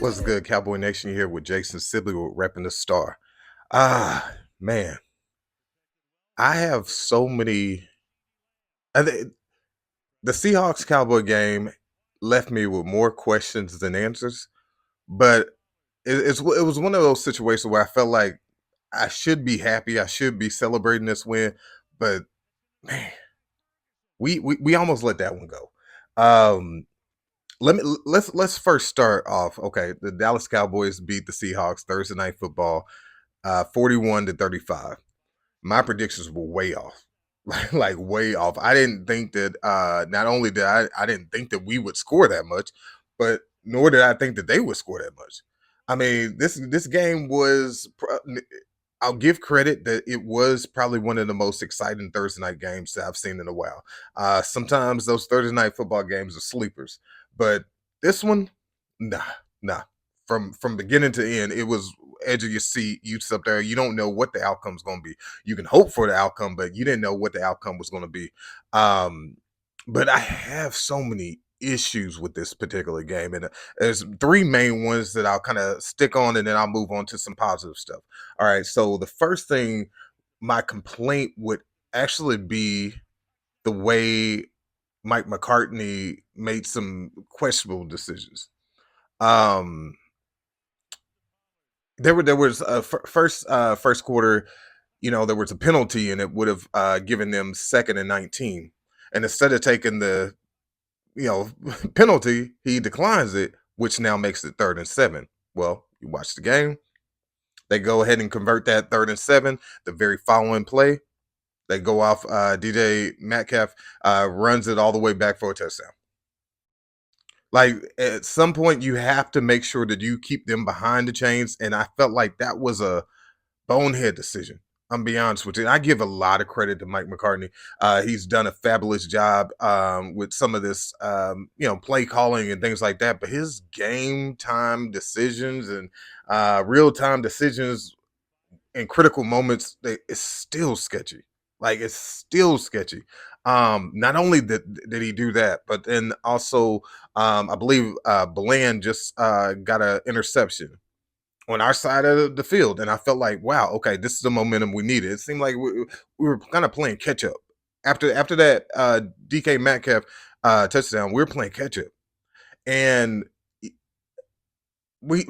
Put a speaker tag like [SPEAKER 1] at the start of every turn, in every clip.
[SPEAKER 1] What's good, Cowboy Nation? Here with Jason Sibley with Repping the Star. Ah, man, I have so many. I thi- The Seahawks Cowboy game left me with more questions than answers, but it was one of those situations where I felt like I should be happy, I should be celebrating this win, but man, we almost let that one go. Um, let's first start off. Okay, the Dallas Cowboys beat the Seahawks Thursday Night Football, 41-35. My predictions were way off. Like way off. I didn't think that not only did I didn't think that we would score that much, but nor did I think that they would score that much. I mean, this game was I'll give credit that it was probably one of the most exciting Thursday night games that I've seen in a while. Sometimes those Thursday night football games are sleepers, but this one, nah, nah. From beginning to end, it was edge of your seat. You sit up there, you don't know what the outcome's going to be. You can hope for the outcome, but you didn't know what the outcome was going to be. Um, but I have so many issues with this particular game, and there's three main ones that I'll kind of stick on, and then I'll move on to some positive stuff. All right, so the first thing, my complaint would actually be the way Mike McCartney made some questionable decisions. Um, there was a first quarter, there was a penalty, and it would have given them 2nd and 19. And instead of taking the penalty, he declines it, which now makes it 3rd and 7. Well, you watch the game. They go ahead and convert that 3rd and 7. The very following play, they go off. DJ Metcalf runs it all the way back for a touchdown. Like at some point, you have to make sure that you keep them behind the chains, and I felt like that was a bonehead decision. I'm be honest with you. I give a lot of credit to Mike McCartney. He's done a fabulous job with some of this, play calling and things like that. But his game time decisions and real time decisions in critical moments, it's still sketchy. Like it's still sketchy. Not only did he do that, but then also, I believe Bland just got an interception on our side of the field, and I felt like, wow, okay, this is the momentum we needed. It seemed like we were kind of playing catch up after that DK Metcalf touchdown. We were playing catch up, and we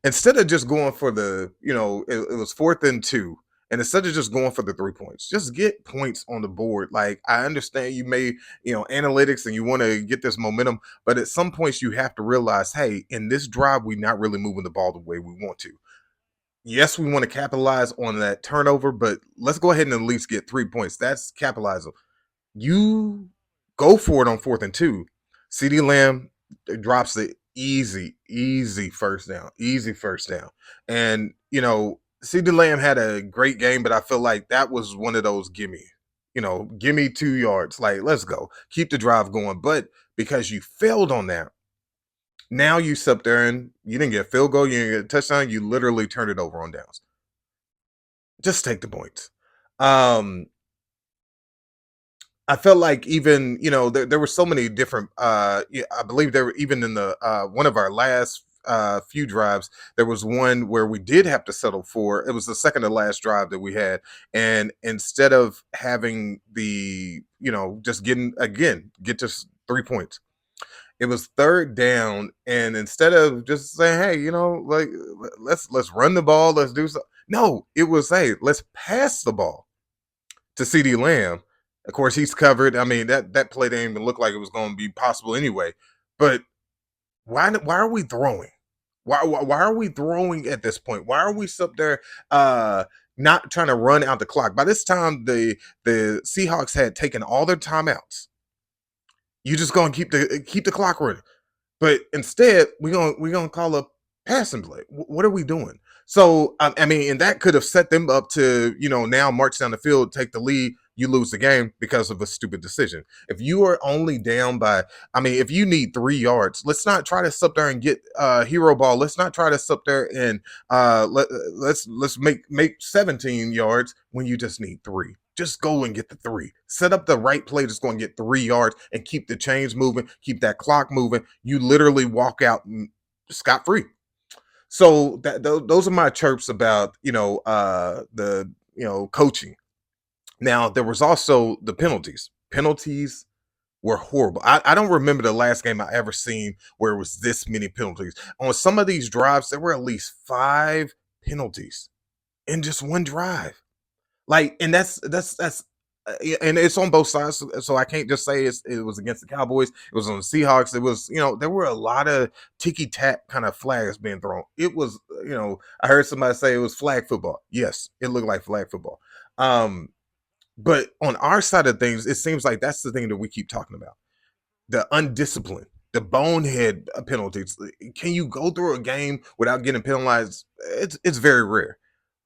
[SPEAKER 1] instead of just going for it was 4th and 2, and instead of just going for the 3 points, just get points on the board. Like I understand you may analytics and you want to get this momentum, but at some points you have to realize, hey, in this drive we're not really moving the ball the way we want to. Yes, we want to capitalize on that turnover, but let's go ahead and at least get 3 points. That's capitalizing. You go for it on 4th and 2. CD Lamb drops the easy first down, easy first down. And, CD Lamb had a great game, but I feel like that was one of those gimme 2 yards. Like, let's go. Keep the drive going. But because you failed on that, now you sit up there and you didn't get a field goal, you didn't get a touchdown, you literally turned it over on downs. Just take the points. Um, I felt like even, there were so many different yeah, I believe there were even in the one of our last few drives, there was one where we did have to settle for it was the second to last drive that we had. And instead of having just get to 3 points, it was third down, and instead of just saying, "Hey, like let's run the ball, let's do so," no, it was, "Hey, let's pass the ball to CD Lamb." Of course, he's covered. I mean, that play didn't even look like it was going to be possible anyway. But why are we throwing? Why are we throwing at this point? Why are we up there not trying to run out the clock? By this time, the Seahawks had taken all their timeouts. You just gonna keep the clock running. But instead, we're gonna call a passing play. What are we doing? So I mean, and that could have set them up to now march down the field, take the lead. You lose the game because of a stupid decision. If you are only down by, I mean, if you need 3 yards, let's not try to sit there and get hero ball. Let's not try to sit there and let's make 17 yards when you just need three. Just go and get the three. Set up the right play that's going to get 3 yards and keep the chains moving, keep that clock moving. You literally walk out scot free. So those are my chirps about the coaching. Now there was also the penalties. Penalties were horrible. I don't remember the last game I ever seen where it was this many penalties. On some of these drives, there were at least 5 penalties in just one drive. Like, and that's yeah, and it's on both sides. So I can't just say it was against the Cowboys. It was on the Seahawks. It was, there were a lot of ticky tack kind of flags being thrown. It was, I heard somebody say it was flag football. Yes, it looked like flag football. Um, but on our side of things, it seems like that's the thing that we keep talking about, the undisciplined, the bonehead penalties. Can you go through a game without getting penalized? It's very rare.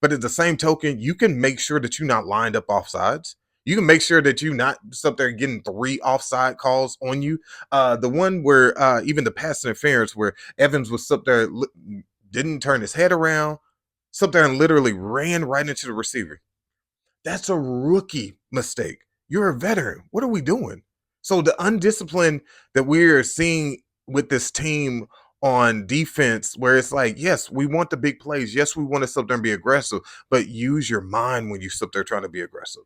[SPEAKER 1] But at the same token, you can make sure that you're not lined up offsides. You can make sure that you're not up there getting 3 offside calls on you. The one where even the pass interference where Evans was up there, didn't turn his head around, up there and literally ran right into the receiver. That's a rookie mistake. You're a veteran. What are we doing? So the undiscipline that we're seeing with this team on defense, where it's like, yes, we want the big plays. Yes, we want to sit there and be aggressive, but use your mind when you sit there trying to be aggressive.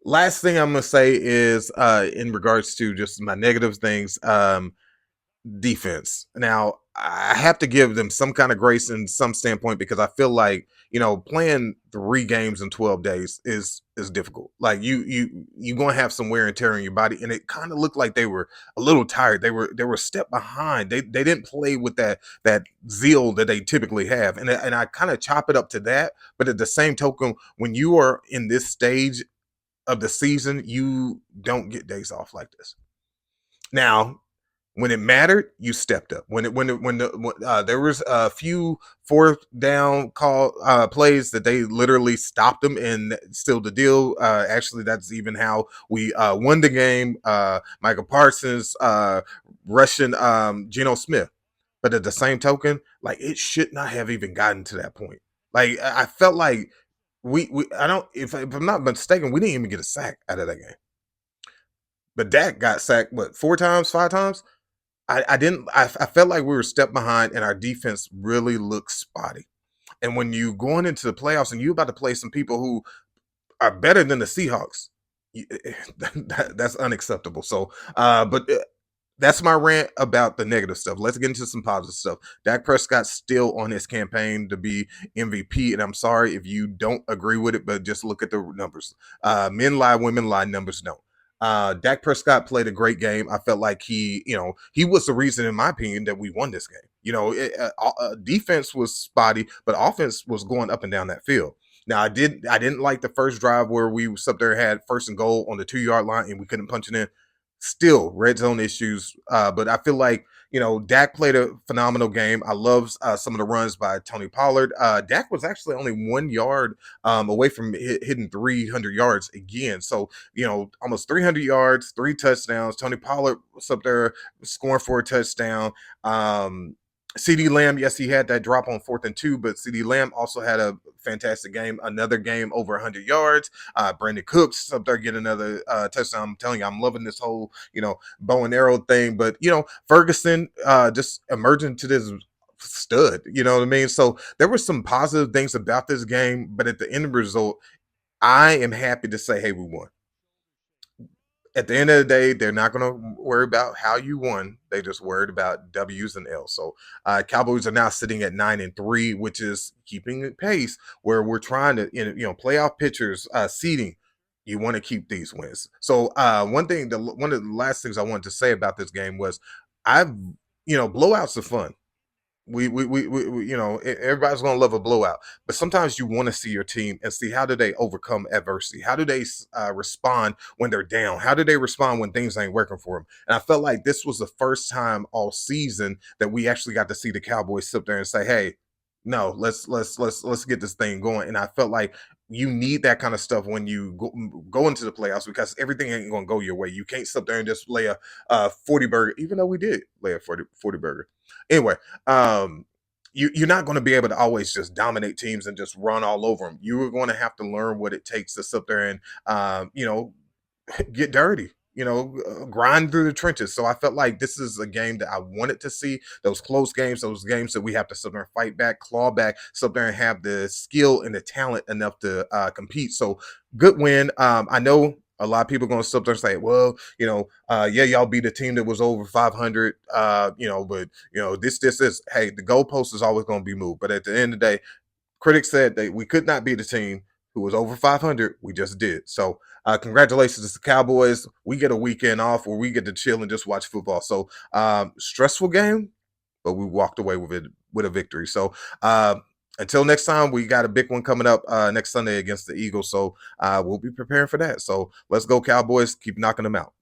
[SPEAKER 1] Last thing I'm gonna say is in regards to just my negative things. Defense. Now, I have to give them some kind of grace in some standpoint because I feel like, playing 3 games in 12 days is difficult. Like you're gonna have some wear and tear in your body, and it kind of looked like they were a little tired. They were a step behind. They didn't play with that zeal that they typically have, and I kind of chop it up to that. But at the same token, when you are in this stage of the season, you don't get days off like this. Now, when it mattered, you stepped up. There was a few fourth down call plays that they literally stopped them and still the deal. Actually, that's even how we won the game. Michael Parsons rushing Geno Smith, but at the same token, like it should not have even gotten to that point. Like I felt like we I don't if I'm not mistaken, we didn't even get a sack out of that game. But Dak got sacked what 4 times, 5 times. I didn't. I felt like we were a step behind, and our defense really looked spotty. And when you going into the playoffs, and you about to play some people who are better than the Seahawks, that's unacceptable. So, but that's my rant about the negative stuff. Let's get into some positive stuff. Dak Prescott's still on his campaign to be MVP, and I'm sorry if you don't agree with it, but just look at the numbers. Men lie, women lie, numbers don't. Dak Prescott played a great game. I felt like he was the reason, in my opinion, that we won this game. Defense was spotty, but offense was going up and down that field. Now I didn't like the first drive where we was up there had first and goal on the 2 yard line and we couldn't punch it in. Still red zone issues, but I feel like Dak played a phenomenal game. I love some of the runs by Tony Pollard. Dak was actually only 1 yard away from hitting 300 yards again. So almost 300 yards, 3 touchdowns. Tony Pollard was up there scoring for a touchdown. CD Lamb, yes, he had that drop on 4th and 2, but CD Lamb also had a fantastic game. Another game over 100 yards. Brandon Cooks up there getting another touchdown. I'm telling you, I'm loving this whole bow and arrow thing. But Ferguson just emerging to this stud. You know what I mean? So there were some positive things about this game, but at the end of the result, I am happy to say, hey, we won. At the end of the day, they're not going to worry about how you won. They just worried about W's and L's. So Cowboys are now sitting at 9-3, which is keeping pace where we're trying to, playoff pitchers, seeding. You want to keep these wins. So one of the last things I wanted to say about this game was, blowouts are fun. Everybody's gonna love a blowout, but sometimes you want to see your team and see how do they overcome adversity, how do they respond when they're down, how do they respond when things ain't working for them. And I felt like this was the first time all season that we actually got to see the Cowboys sit there and say, hey, no, let's get this thing going. And I felt like you need that kind of stuff when you go into the playoffs because everything ain't gonna go your way. You can't sit there and just lay a 40 burger, even though we did lay a 40 burger. Anyway, you're not going to be able to always just dominate teams and just run all over them. You are going to have to learn what it takes to sit there and get dirty. grind through the trenches. So I felt like this is a game that I wanted to see. Those close games, those games that we have to sit there and fight back, claw back, sit there and have the skill and the talent enough to compete. So good win. I know a lot of people are going to sit there and say, well, yeah, y'all beat a team that was over 500, but, this. Hey, the goalpost is always going to be moved. But at the end of the day, critics said that we could not beat a team who was over 500. We just did. So, congratulations to the Cowboys. We get a weekend off where we get to chill and just watch football. So, stressful game, but we walked away with it with a victory. So, until next time, we got a big one coming up next Sunday against the Eagles. So, we'll be preparing for that. So, let's go, Cowboys. Keep knocking them out.